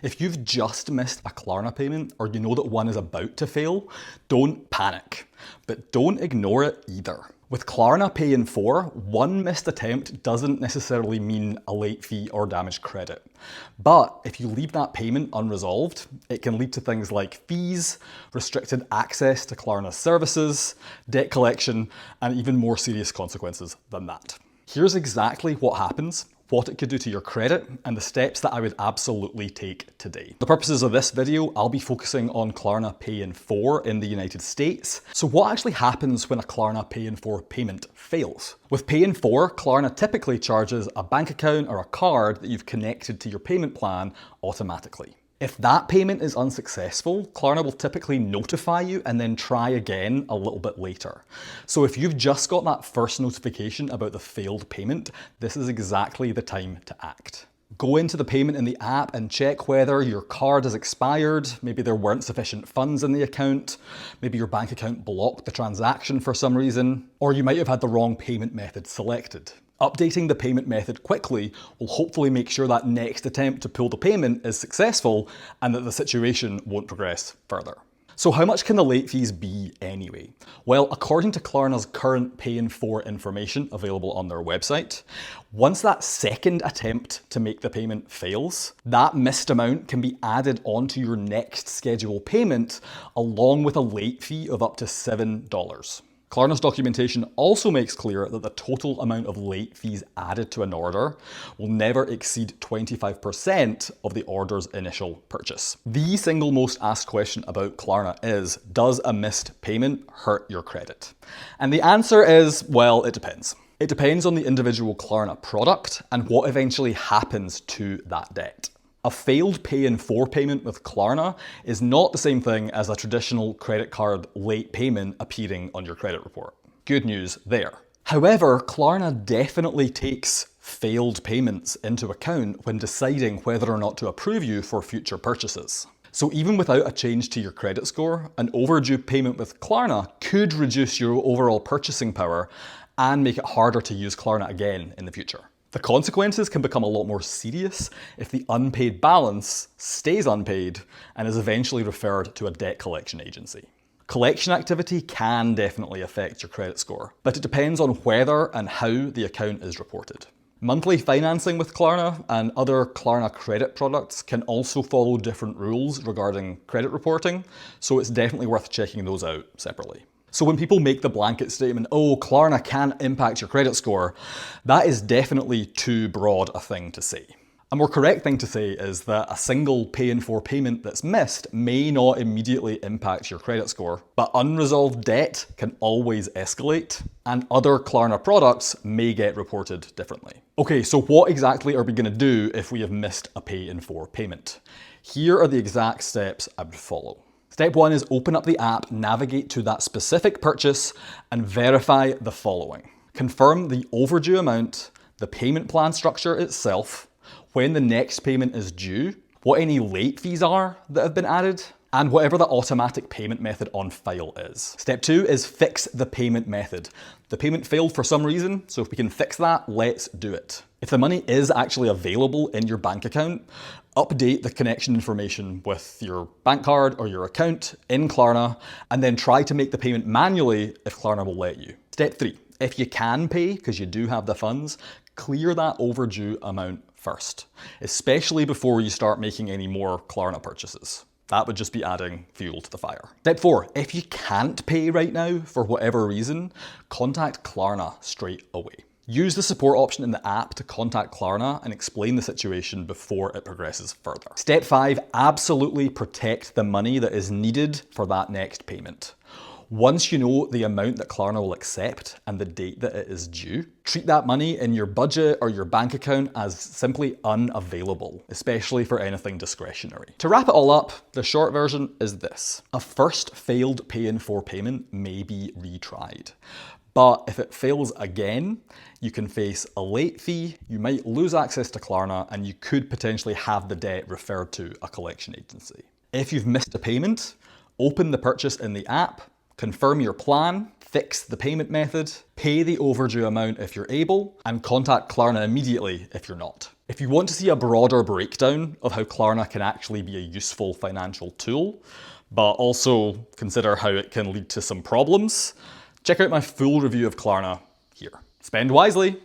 If you've just missed a Klarna payment or you know that one is about to fail, don't panic, but don't ignore it either. With Klarna Pay in 4, one missed attempt doesn't necessarily mean a late fee or damaged credit. But if you leave that payment unresolved, it can lead to things like fees, restricted access to Klarna's services, debt collection, and even more serious consequences than that. Here's exactly what happens, what it could do to your credit, and the steps that I would absolutely take today. For the purposes of this video, I'll be focusing on Klarna Pay in 4 in the United States. So what actually happens when a Klarna Pay in 4 payment fails? With Pay in 4, Klarna typically charges a bank account or a card that you've connected to your payment plan automatically. If that payment is unsuccessful, Klarna will typically notify you and then try again a little bit later. So if you've just got that first notification about the failed payment, this is exactly the time to act. Go into the payment in the app and check whether your card has expired, maybe there weren't sufficient funds in the account, maybe your bank account blocked the transaction for some reason, or you might have had the wrong payment method selected. Updating the payment method quickly will hopefully make sure that next attempt to pull the payment is successful and that the situation won't progress further. So how much can the late fees be anyway? Well, according to Klarna's current Pay in 4 information available on their website, once that second attempt to make the payment fails, that missed amount can be added onto your next scheduled payment along with a late fee of up to $7. Klarna's documentation also makes clear that the total amount of late fees added to an order will never exceed 25% of the order's initial purchase. The single most asked question about Klarna is, does a missed payment hurt your credit? And the answer is, well, it depends. It depends on the individual Klarna product and what eventually happens to that debt. A failed Pay in 4 payment with Klarna is not the same thing as a traditional credit card late payment appearing on your credit report. Good news there. However, Klarna definitely takes failed payments into account when deciding whether or not to approve you for future purchases. So even without a change to your credit score, an overdue payment with Klarna could reduce your overall purchasing power and make it harder to use Klarna again in the future. The consequences can become a lot more serious if the unpaid balance stays unpaid and is eventually referred to a debt collection agency. Collection activity can definitely affect your credit score, but it depends on whether and how the account is reported. Monthly financing with Klarna and other Klarna credit products can also follow different rules regarding credit reporting, so it's definitely worth checking those out separately. So when people make the blanket statement, oh, Klarna can impact your credit score, that is definitely too broad a thing to say. A more correct thing to say is that a single Pay in 4 payment that's missed may not immediately impact your credit score, but unresolved debt can always escalate, and other Klarna products may get reported differently. Okay, so what exactly are we going to do if we have missed a Pay in 4 payment? Here are the exact steps I would follow. Step 1 is open up the app, navigate to that specific purchase, and verify the following. Confirm the overdue amount, the payment plan structure itself, when the next payment is due, what any late fees are that have been added, and whatever the automatic payment method on file is. Step 2 is fix the payment method. The payment failed for some reason, so if we can fix that, let's do it. If the money is actually available in your bank account, update the connection information with your bank card or your account in Klarna, and then try to make the payment manually if Klarna will let you. Step 3, if you can pay, because you do have the funds, clear that overdue amount first, especially before you start making any more Klarna purchases. That would just be adding fuel to the fire. Step 4, if you can't pay right now for whatever reason, contact Klarna straight away. Use the support option in the app to contact Klarna and explain the situation before it progresses further. Step 5, absolutely protect the money that is needed for that next payment. Once you know the amount that Klarna will accept and the date that it is due, treat that money in your budget or your bank account as simply unavailable, especially for anything discretionary. To wrap it all up, the short version is this. A first failed Pay in 4 payment may be retried. But if it fails again, you can face a late fee, you might lose access to Klarna, and you could potentially have the debt referred to a collection agency. If you've missed a payment, open the purchase in the app, confirm your plan, fix the payment method, pay the overdue amount if you're able, and contact Klarna immediately if you're not. If you want to see a broader breakdown of how Klarna can actually be a useful financial tool, but also consider how it can lead to some problems, check out my full review of Klarna here. Spend wisely!